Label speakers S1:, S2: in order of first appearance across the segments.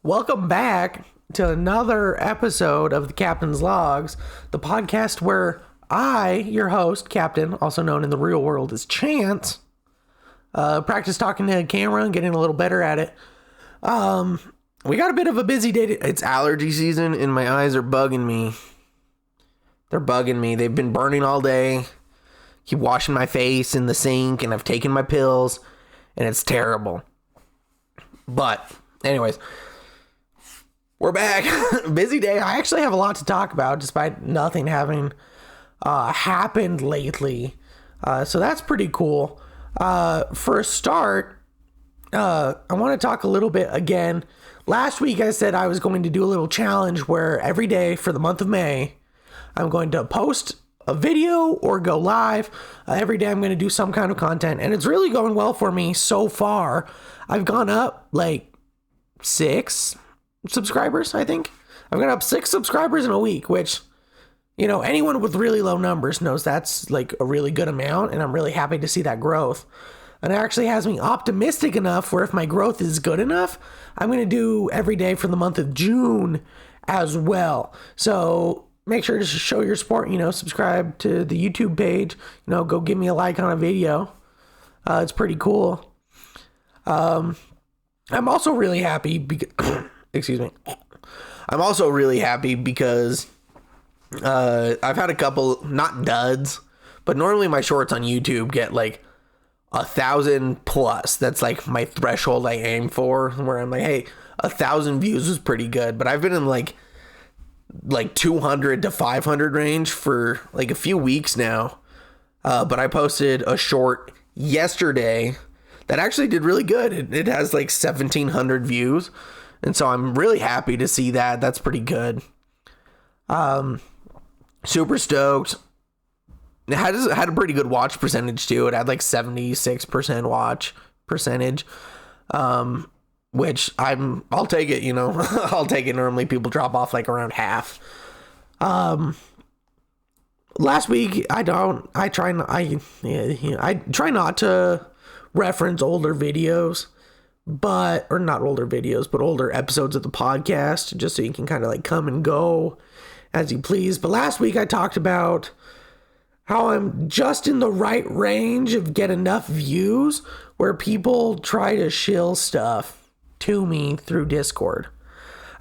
S1: Welcome back to another episode of the Captain's Logs, the podcast where I, your host, Captain, also known in the real world as Chance, practice talking to a camera and getting a little better at it. We got a bit of a busy day. It's allergy season and my eyes are bugging me. They're bugging me. They've been burning all day. Keep washing my face in the sink and I've taken my pills and it's terrible. But anyways, we're back. Busy day. I actually have a lot to talk about despite nothing having happened lately. So that's pretty cool. For a start, I want to talk a little bit again. Last week I said I was going to do a little challenge where every day for the month of May, I'm going to post a video or go live. Every day I'm going to do some kind of content, and it's really going well for me so far. I've gone up like 6 subscribers, I think. I've gone up 6 subscribers in a week, which, you know, anyone with really low numbers knows that's like a really good amount, and I'm really happy to see that growth. And it actually has me optimistic enough where if my growth is good enough, I'm going to do every day for the month of June as well. So make sure to show your support, subscribe to the YouTube page, go give me a like on a video. It's pretty cool. I'm also really happy because, excuse me. I'm also really happy because I've had a couple, not duds, but normally my shorts on YouTube get like 1,000 plus. That's like my threshold I aim for, where I'm like, hey, 1,000 views is pretty good. But I've been in like 200 to 500 range for like a few weeks now. But I posted a short yesterday that actually did really good. It has like 1,700 views. And so I'm really happy to see that. That's pretty good. Super stoked. It had a pretty good watch percentage too. It had like 76% watch percentage. Which I'll take it, I'll take it. Normally people drop off like around half. Last week, I try not to reference older videos, but older episodes of the podcast, just so you can kind of like come and go as you please. But last week I talked about how I'm just in the right range of get enough views where people try to shill stuff to me through Discord.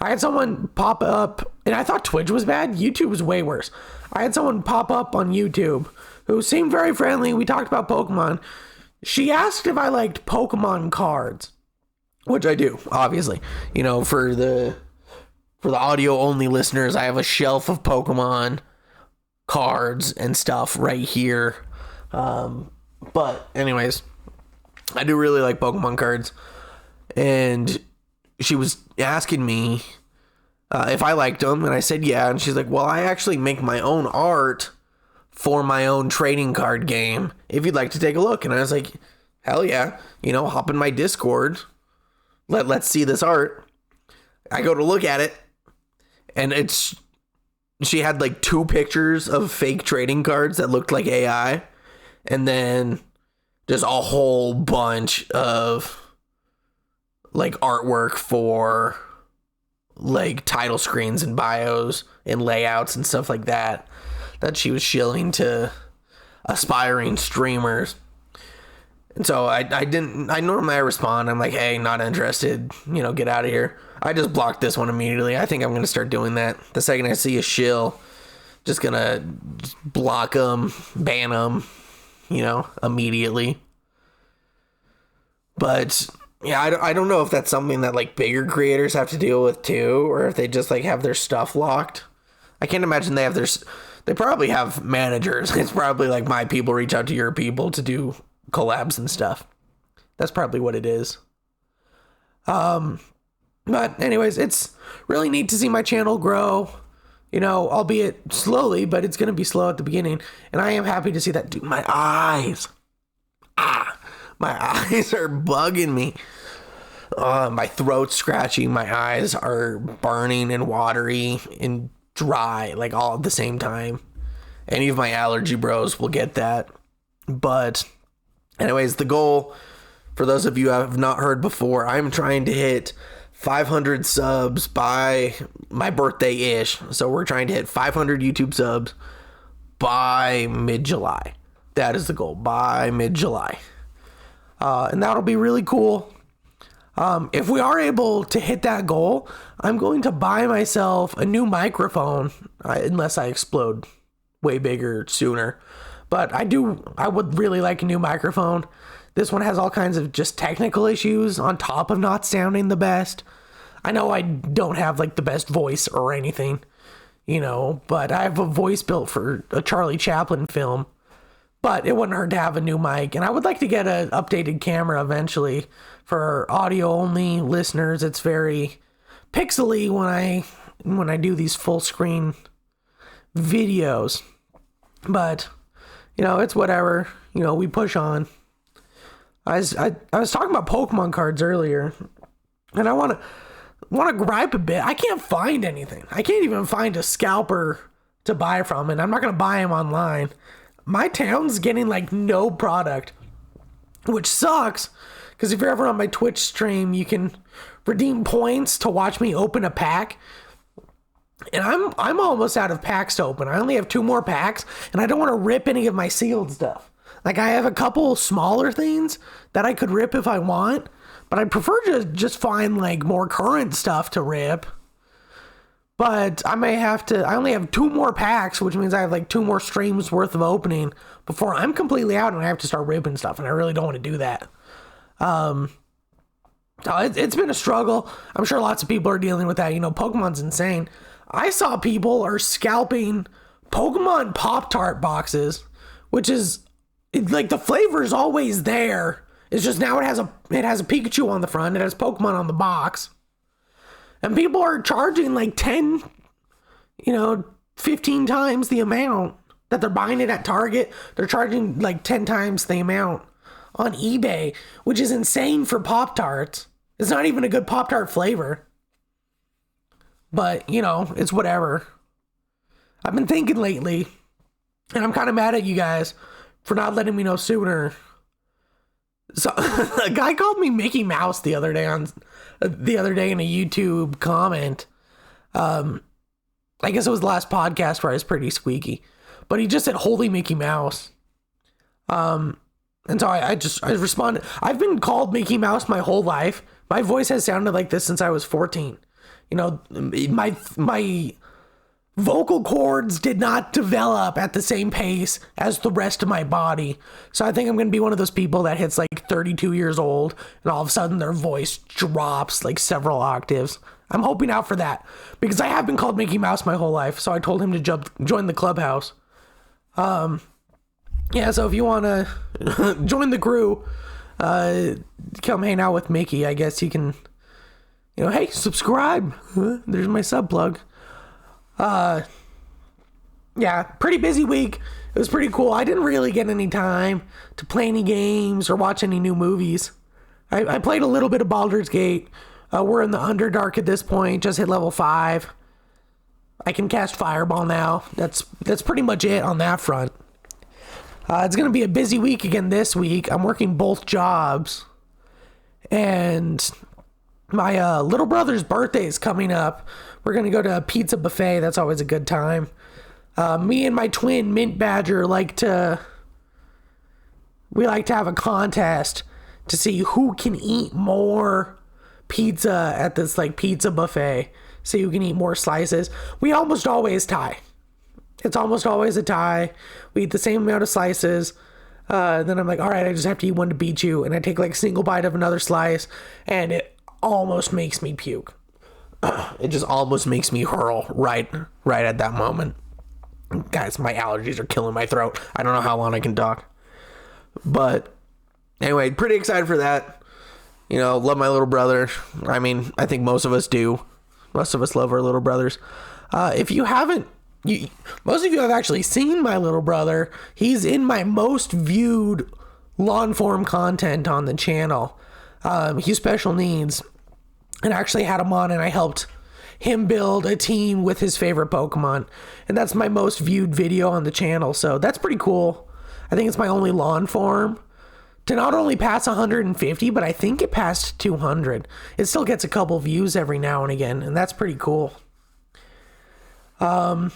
S1: I had someone pop up, and I thought Twitch was bad. YouTube was way worse. I had someone pop up on YouTube who seemed very friendly. We talked about Pokemon. She asked if I liked Pokemon cards, which I do, obviously. For the audio only listeners, I have a shelf of Pokemon cards and stuff right here. But anyways, I do really like Pokemon cards. And she was asking me if I liked them, and I said yeah. And she's like, well, I actually make my own art for my own trading card game, if you'd like to take a look. And I was like, hell yeah, hop in my Discord, let's see this art. I go to look at it, and she had like 2 pictures of fake trading cards that looked like AI, and then just a whole bunch of like artwork for like title screens and bios and layouts and stuff like that she was shilling to aspiring streamers. And so I normally respond, I'm like, hey, not interested, get out of here. I just blocked this one immediately. I think I'm going to start doing that. The second I see a shill, just going to block them, ban them, immediately. But yeah, I don't know if that's something that like bigger creators have to deal with too, or if they just like have their stuff locked. I can't imagine they probably have managers. It's probably like my people reach out to your people to do collabs and stuff. That's probably what it is. But anyways, it's really neat to see my channel grow, albeit slowly, but it's going to be slow at the beginning. And I am happy to see that. Dude, my eyes. My eyes are bugging me. My throat's scratchy. My eyes are burning and watery and dry, like all at the same time. Any of my allergy bros will get that. But anyways, the goal, for those of you who have not heard before, I'm trying to hit 500 subs by my birthday-ish. So we're trying to hit 500 YouTube subs by mid-July. That is the goal, by mid-July. And that'll be really cool. If we are able to hit that goal, I'm going to buy myself a new microphone, unless I explode way bigger sooner. But I would really like a new microphone. This one has all kinds of just technical issues on top of not sounding the best. I know I don't have like the best voice or anything, but I have a voice built for a Charlie Chaplin film. But it wouldn't hurt to have a new mic. And I would like to get an updated camera eventually. For audio-only listeners, it's very pixely when I do these full-screen videos. But, it's whatever. We push on. I was talking about Pokemon cards earlier. And I want to gripe a bit. I can't find anything. I can't even find a scalper to buy from. And I'm not going to buy them online. My town's getting like no product, which sucks, because if you're ever on my Twitch stream, you can redeem points to watch me open a pack, and I'm almost out of packs to open. I only have 2 more packs, and I don't want to rip any of my sealed stuff. Like, I have a couple smaller things that I could rip if I want, but I'd prefer to just find like more current stuff to rip. But I only have 2 more packs, which means I have like 2 more streams worth of opening before I'm completely out and I have to start ripping stuff. And I really don't want to do that. It's been a struggle. I'm sure lots of people are dealing with that. Pokemon's insane. I saw people are scalping Pokemon Pop-Tart boxes, which is like the flavor is always there. It's just now it has a Pikachu on the front. It has Pokemon on the box. And people are charging like 10, 15 times the amount that they're buying it at Target. They're charging like 10 times the amount on eBay, which is insane for Pop-Tarts. It's not even a good Pop-Tart flavor. But, it's whatever. I've been thinking lately, and I'm kind of mad at you guys for not letting me know sooner. So a guy called me Mickey Mouse the other day in a YouTube comment. I guess it was the last podcast where I was pretty squeaky, but he just said "Holy Mickey Mouse." And so I responded. I've been called Mickey Mouse my whole life. My voice has sounded like this since I was 14. My vocal cords did not develop at the same pace as the rest of my body. So I think I'm going to be one of those people that hits like 32 years old and all of a sudden their voice drops like several octaves. I'm hoping out for that because I have been called Mickey Mouse my whole life. So I told him to join the clubhouse. Yeah, so if you want to join the crew, come hang out with Mickey, I guess you can, hey, subscribe. There's my sub plug. Yeah, pretty busy week. It was pretty cool. I didn't really get any time to play any games or watch any new movies. I played a little bit of Baldur's Gate. We're in the Underdark at this point, just hit level 5. I can cast Fireball now. That's pretty much it on that front. It's going to be a busy week again this week. I'm working both jobs. And my little brother's birthday is coming up. We're going to go to a pizza buffet. That's always a good time. Me and my twin, Mint Badger, like to have a contest to see who can eat more pizza at this like pizza buffet. See who can eat more slices. We almost always tie. It's almost always a tie. We eat the same amount of slices. Then I'm like, all right, I just have to eat one to beat you. And I take like a single bite of another slice. And it almost makes me puke. It just almost makes me hurl right at that moment. Guys, my allergies are killing my throat. I don't know how long I can talk. But anyway, pretty excited for that. Love my little brother. I mean, I think most of us do. Most of us love our little brothers. If you haven't, most of you have actually seen my little brother. He's in my most viewed long form content on the channel. He's special needs, and I actually had him on and I helped him build a team with his favorite Pokemon, and that's my most viewed video on the channel. So that's pretty cool. I think it's my only long form to not only pass 150, but I think it passed 200. It still gets a couple views every now and again, and that's pretty cool. No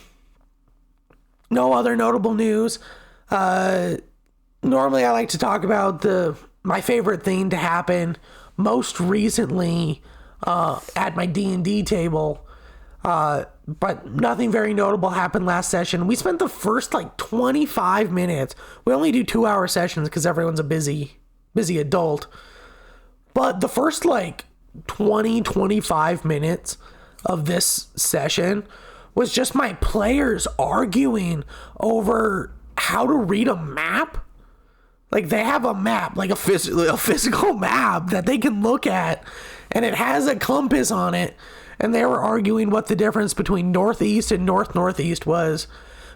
S1: other notable news. Normally I like to talk about my favorite thing to happen most recently at my D&D table. But nothing very notable happened last session. We spent the first 25 minutes. We only do 2-hour sessions because everyone's a busy adult. But the first 25 minutes of this session was just my players arguing over how to read a map. They have a map, a physical map that they can look at, and it has a compass on it. And they were arguing what the difference between northeast and northeast was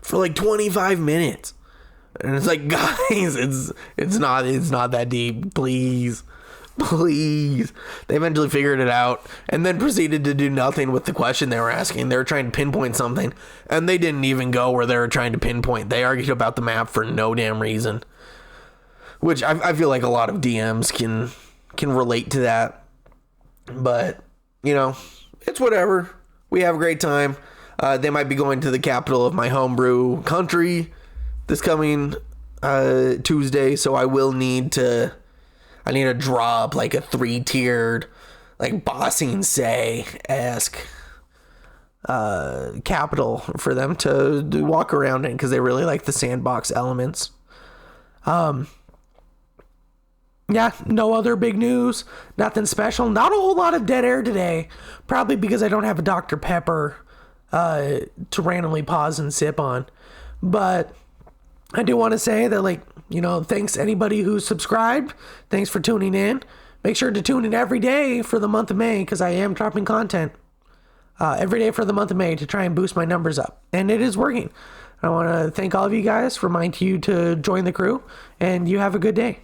S1: for 25 minutes. And it's guys, it's not that deep. Please. They eventually figured it out and then proceeded to do nothing with the question they were asking. They were trying to pinpoint something, and they didn't even go where they were trying to pinpoint. They argued about the map for no damn reason. Which I feel like a lot of DMs can relate to that. But, it's whatever. We have a great time. They might be going to the capital of my homebrew country this coming Tuesday, so I will need to drop a 3-tiered, Bossing Say-esque capital for them to walk around in, because they really like the sandbox elements. Yeah, no other big news. Nothing special. Not a whole lot of dead air today. Probably because I don't have a Dr. Pepper to randomly pause and sip on. But I do want to say that, thanks to anybody who's subscribed. Thanks for tuning in. Make sure to tune in every day for the month of May, because I am dropping content every day for the month of May to try and boost my numbers up. And it is working. I want to thank all of you guys, remind you to join the crew, and you have a good day.